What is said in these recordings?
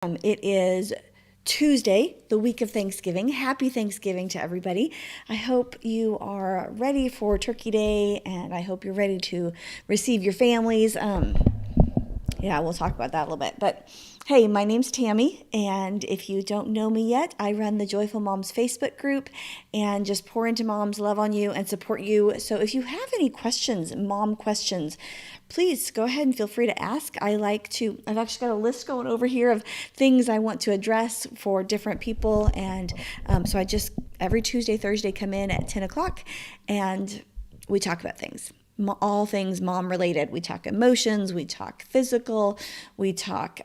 It is Tuesday, the week of Thanksgiving. Happy Thanksgiving to everybody. I hope you are ready for Turkey Day, and I hope you're ready to receive your families. We'll talk about that a little bit. But hey, my name's Tammy, and if you don't know me yet, I run the Joyful Moms Facebook group and just pour into moms, love on you, and support you. So if you have any questions, mom questions, please go ahead and feel free to ask. I've actually got a list going over here of things I want to address for different people. And so I just, every Tuesday, Thursday, come in at 10 o'clock and we talk about things. All things mom related. We talk emotions, we talk physical, we talk,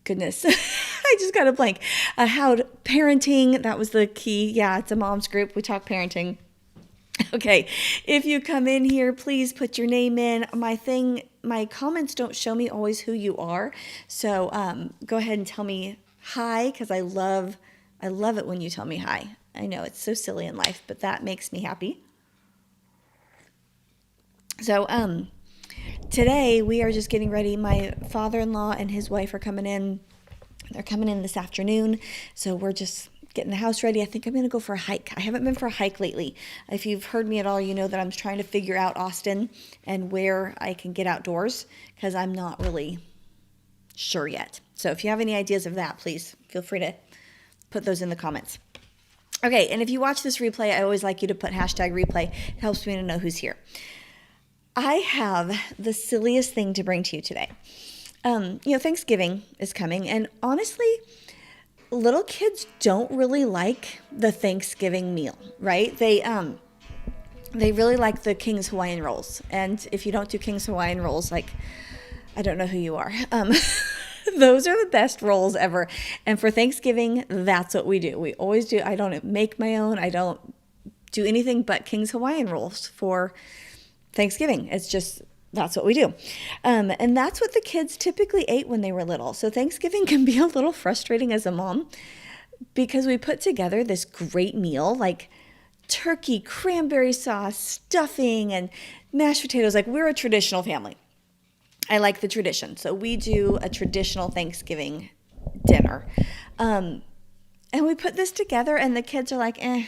goodness, I just got a blank. Parenting, that was the key. Yeah, it's a mom's group. We talk parenting. Okay, if you come in here, please put your name in. My comments don't show me always who you are. So go ahead and tell me hi, because I love it when you tell me hi. I know it's so silly in life, but that makes me happy. So today we are just getting ready. My father-in-law and his wife are coming in. They're coming in this afternoon. So we're just getting the house ready. I think I'm going to go for a hike. I haven't been for a hike lately. If you've heard me at all, you know that I'm trying to figure out Austin and where I can get outdoors, because I'm not really sure yet. So if you have any ideas of that, please feel free to put those in the comments. Okay, and if you watch this replay, I always like you to put hashtag replay. It helps me to know who's here. I have the silliest thing to bring to you today. Thanksgiving is coming, and honestly, little kids don't really like the Thanksgiving meal, right? They really like the King's Hawaiian rolls, and if you don't do King's Hawaiian rolls, like, I don't know who you are. Those are the best rolls ever, and for Thanksgiving, that's what we do. We always do. I don't make my own. I don't do anything but King's Hawaiian rolls for Thanksgiving. It's just, that's what we do. And that's what the kids typically ate when they were little. So Thanksgiving can be a little frustrating as a mom, because we put together this great meal, like turkey, cranberry sauce, stuffing, and mashed potatoes. Like, we're a traditional family. I like the tradition. So we do a traditional Thanksgiving dinner. And we put this together and the kids are like, I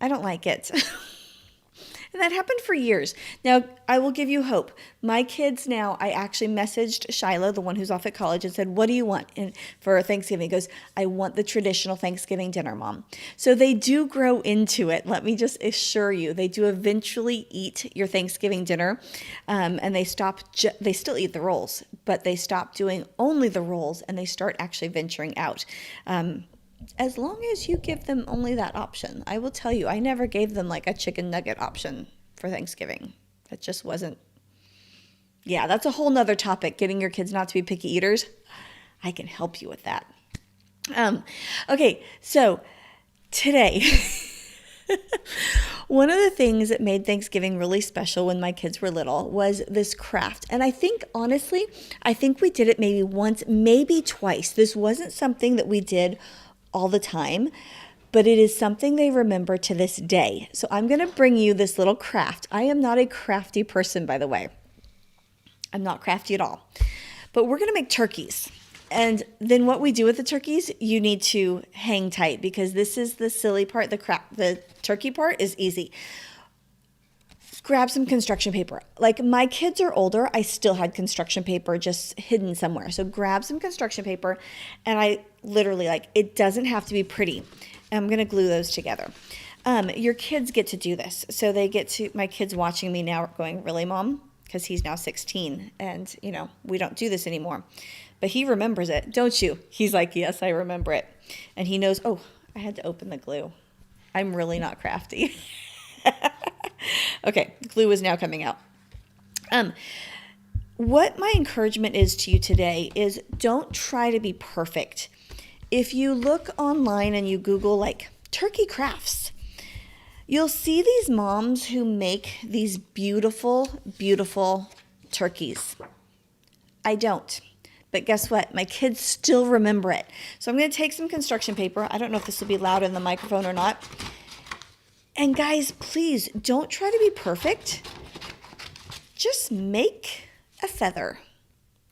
don't like it. And that happened for years. Now, I will give you hope. My kids now, I actually messaged Shiloh, the one who's off at college, and said, what do you want for Thanksgiving? He goes, I want the traditional Thanksgiving dinner, Mom. So they do grow into it. Let me just assure you, they do eventually eat your Thanksgiving dinner. And they still eat the rolls, but they stop doing only the rolls and they start actually venturing out. As long as you give them only that option. I will tell you, I never gave them like a chicken nugget option for Thanksgiving. That just wasn't, that's a whole nother topic, getting your kids not to be picky eaters. I can help you with that. Okay, so today, one of the things that made Thanksgiving really special when my kids were little was this craft. And I think, honestly, we did it maybe once, maybe twice. This wasn't something that we did all the time, but it is something they remember to this day. So I'm going to bring you this little craft. I am not a crafty person, by the way. I'm not crafty at all. But we're going to make turkeys. And then what we do with the turkeys, you need to hang tight, because this is the silly part. The turkey part is easy. Grab some construction paper. Like, my kids are older. I still had construction paper just hidden somewhere. So grab some construction paper, and I literally, it doesn't have to be pretty. I'm going to glue those together. Your kids get to do this. So my kid's watching me now going, really, Mom? Because he's now 16 and, we don't do this anymore. But he remembers it, don't you? He's like, yes, I remember it. And he knows, oh, I had to open the glue. I'm really not crafty. Okay, glue is now coming out. What my encouragement is to you today is, don't try to be perfect. If you look online and you Google turkey crafts, you'll see these moms who make these beautiful, beautiful turkeys. I don't. But guess what? My kids still remember it. So I'm going to take some construction paper. I don't know if this will be loud in the microphone or not. And guys, please don't try to be perfect. Just make a feather.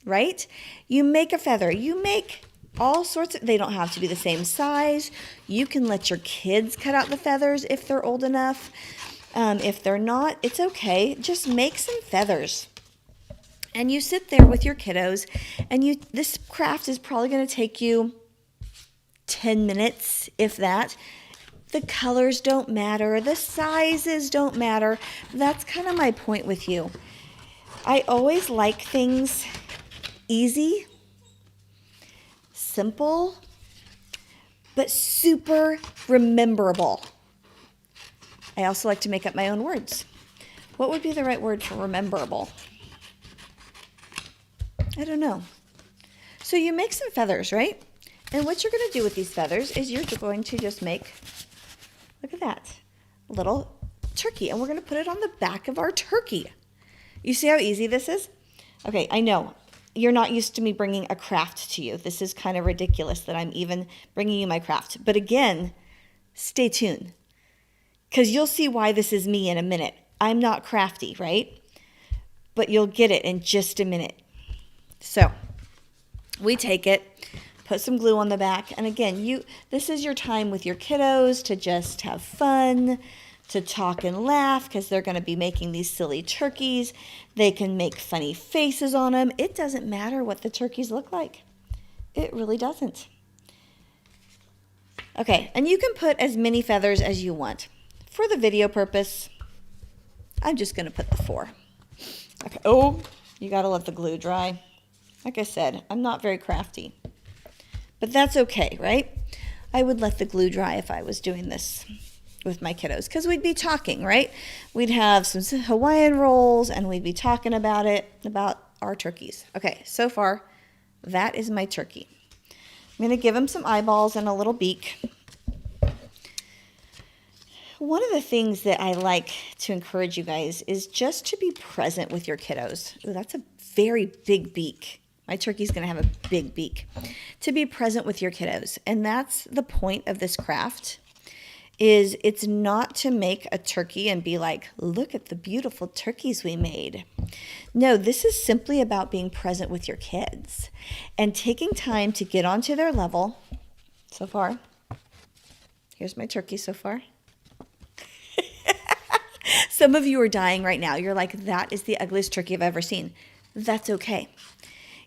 right? You make a feather. You make all sorts of, they don't have to be the same size. You can let your kids cut out the feathers if they're old enough. If they're not, it's okay. Just make some feathers. And you sit there with your kiddos, and this craft is probably going to take you 10 minutes, if that. The colors don't matter. The sizes don't matter. That's kind of my point with you. I always like things easy, simple, but super rememberable. I also like to make up my own words. What would be the right word for rememberable? I don't know. So you make some feathers, right? And what you're going to do with these feathers is you're going to just make, look at that, a little turkey. And we're going to put it on the back of our turkey. You see how easy this is? Okay, I know. You're not used to me bringing a craft to you. This is kind of ridiculous that I'm even bringing you my craft. But again, stay tuned, because you'll see why this is me in a minute. I'm not crafty, right? But you'll get it in just a minute. So we take it, put some glue on the back. And again, this is your time with your kiddos to just have fun, to talk and laugh, because they're going to be making these silly turkeys. They can make funny faces on them. It doesn't matter what the turkeys look like. It really doesn't. Okay, and you can put as many feathers as you want. For the video purpose, I'm just going to put the 4. Okay. Oh, you got to let the glue dry. Like I said, I'm not very crafty. But that's okay, right? I would let the glue dry if I was doing this with my kiddos, because we'd be talking, right? We'd have some Hawaiian rolls, and we'd be talking about our turkeys. Okay, so far, that is my turkey. I'm going to give him some eyeballs and a little beak. One of the things that I like to encourage you guys is just to be present with your kiddos. Ooh, that's a very big beak. My turkey's going to have a big beak. To be present with your kiddos. And that's the point of this craft, is it's not to make a turkey and be like, look at the beautiful turkeys we made. No, this is simply about being present with your kids and taking time to get onto their level. So far, here's my turkey so far. Some of you are dying right now. You're like, that is the ugliest turkey I've ever seen. That's okay.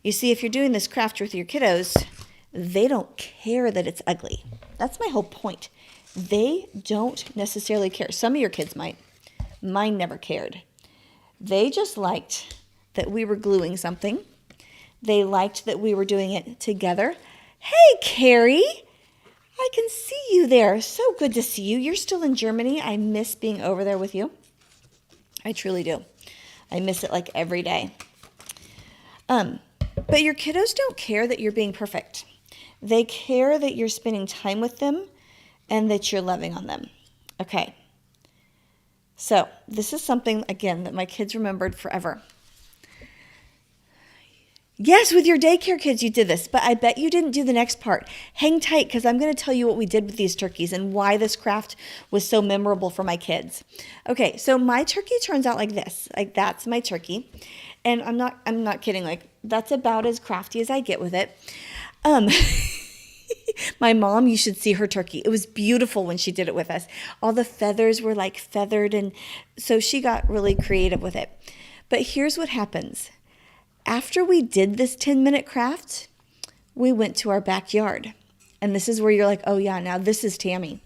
You see, if you're doing this craft with your kiddos, they don't care that it's ugly. That's my whole point. They don't necessarily care. Some of your kids might. Mine never cared. They just liked that we were gluing something. They liked that we were doing it together. Hey, Carrie, I can see you there. So good to see you. You're still in Germany. I miss being over there with you. I truly do. I miss it like every day. But your kiddos don't care that you're being perfect. They care that you're spending time with them and that you're loving on them. Okay. So this is something, again, that my kids remembered forever. Yes, with your daycare kids you did this, but I bet you didn't do the next part. Hang tight, because I'm going to tell you what we did with these turkeys and why this craft was so memorable for my kids. Okay, so my turkey turns out like this. Like, that's my turkey. And I'm not kidding. Like, that's about as crafty as I get with it. My mom, you should see her turkey. It was beautiful when she did it with us. All the feathers were like feathered, and so she got really creative with it. But here's what happens. After we did this 10-minute craft, we went to our backyard. And this is where you're like, oh yeah, now this is Tammy.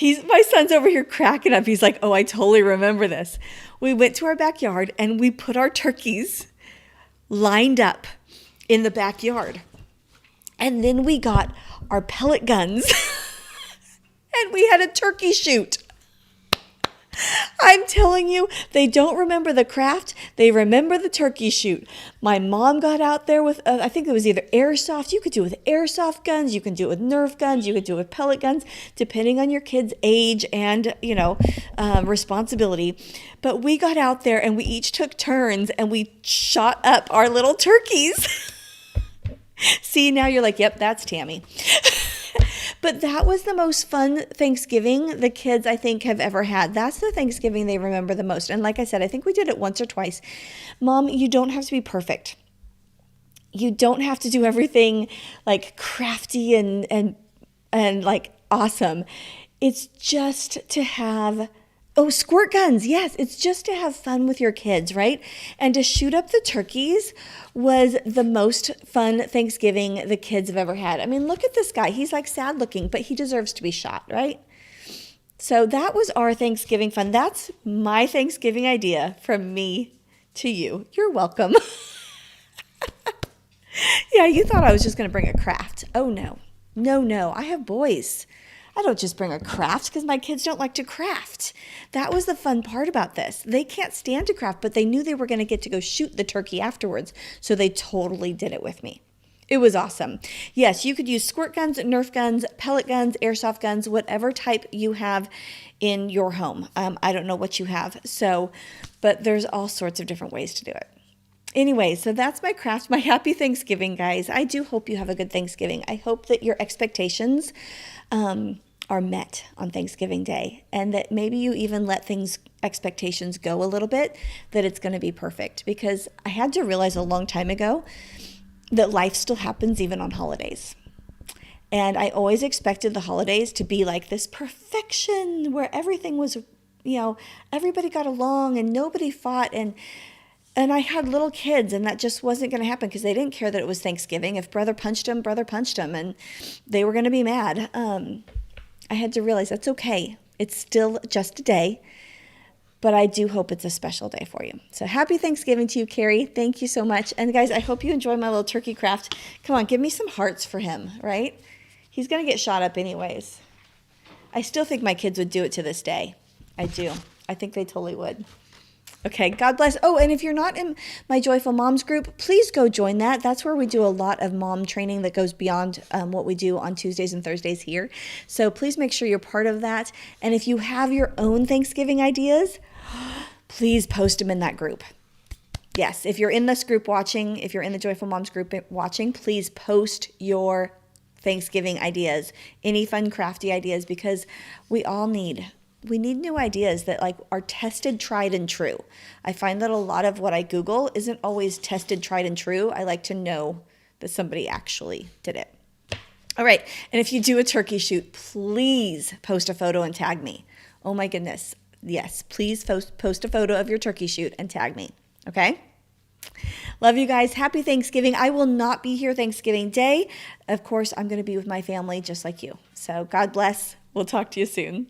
My son's over here cracking up. He's like, oh, I totally remember this. We went to our backyard and we put our turkeys lined up in the backyard. And then we got our pellet guns and we had a turkey shoot. I'm telling you, they don't remember the craft. They remember the turkey shoot. My mom got out there with, I think it was either airsoft. You could do it with airsoft guns. You can do it with Nerf guns. You could do it with pellet guns, depending on your kid's age and, responsibility. But we got out there and we each took turns and we shot up our little turkeys. See, now you're like, yep, that's Tammy. But that was the most fun Thanksgiving the kids, I think, have ever had. That's the Thanksgiving they remember the most. And like I said, I think we did it once or twice. Mom, you don't have to be perfect. You don't have to do everything like crafty and like awesome. It's just to have, oh, squirt guns. Yes, it's just to have fun with your kids, right? And to shoot up the turkeys was the most fun Thanksgiving the kids have ever had. I mean, look at this guy. He's like sad looking, but he deserves to be shot, right? So that was our Thanksgiving fun. That's my Thanksgiving idea from me to you. You're welcome. Yeah, you thought I was just going to bring a craft. Oh, no. No. I have boys. I don't just bring a craft because my kids don't like to craft. That was the fun part about this. They can't stand to craft, but they knew they were going to get to go shoot the turkey afterwards. So they totally did it with me. It was awesome. Yes, you could use squirt guns, Nerf guns, pellet guns, airsoft guns, whatever type you have in your home. I don't know what you have. But there's all sorts of different ways to do it. Anyway, so that's my craft, my happy Thanksgiving, guys. I do hope you have a good Thanksgiving. I hope that your expectations are met on Thanksgiving Day, and that maybe you even let expectations go a little bit, that it's going to be perfect. Because I had to realize a long time ago that life still happens even on holidays. And I always expected the holidays to be like this perfection where everything was, everybody got along and nobody fought, and I had little kids, and that just wasn't going to happen because they didn't care that it was Thanksgiving. If brother punched him, and they were going to be mad. I had to realize that's okay. It's still just a day, but I do hope it's a special day for you. So happy Thanksgiving to you, Carrie. Thank you so much. And guys, I hope you enjoy my little turkey craft. Come on, give me some hearts for him, right? He's going to get shot up anyways. I still think my kids would do it to this day. I do. I think they totally would. Okay, God bless. Oh, and if you're not in my Joyful Moms group, please go join that. That's where we do a lot of mom training that goes beyond what we do on Tuesdays and Thursdays here. So please make sure you're part of that. And if you have your own Thanksgiving ideas, please post them in that group. Yes, if you're in this group watching, if you're in the Joyful Moms group watching, please post your Thanksgiving ideas, any fun, crafty ideas, because we need new ideas that are tested, tried, and true. I find that a lot of what I Google isn't always tested, tried, and true. I like to know that somebody actually did it. All right. And if you do a turkey shoot, please post a photo and tag me. Oh my goodness. Yes, please post a photo of your turkey shoot and tag me. Okay? Love you guys. Happy Thanksgiving. I will not be here Thanksgiving Day. Of course, I'm going to be with my family just like you. So God bless. We'll talk to you soon.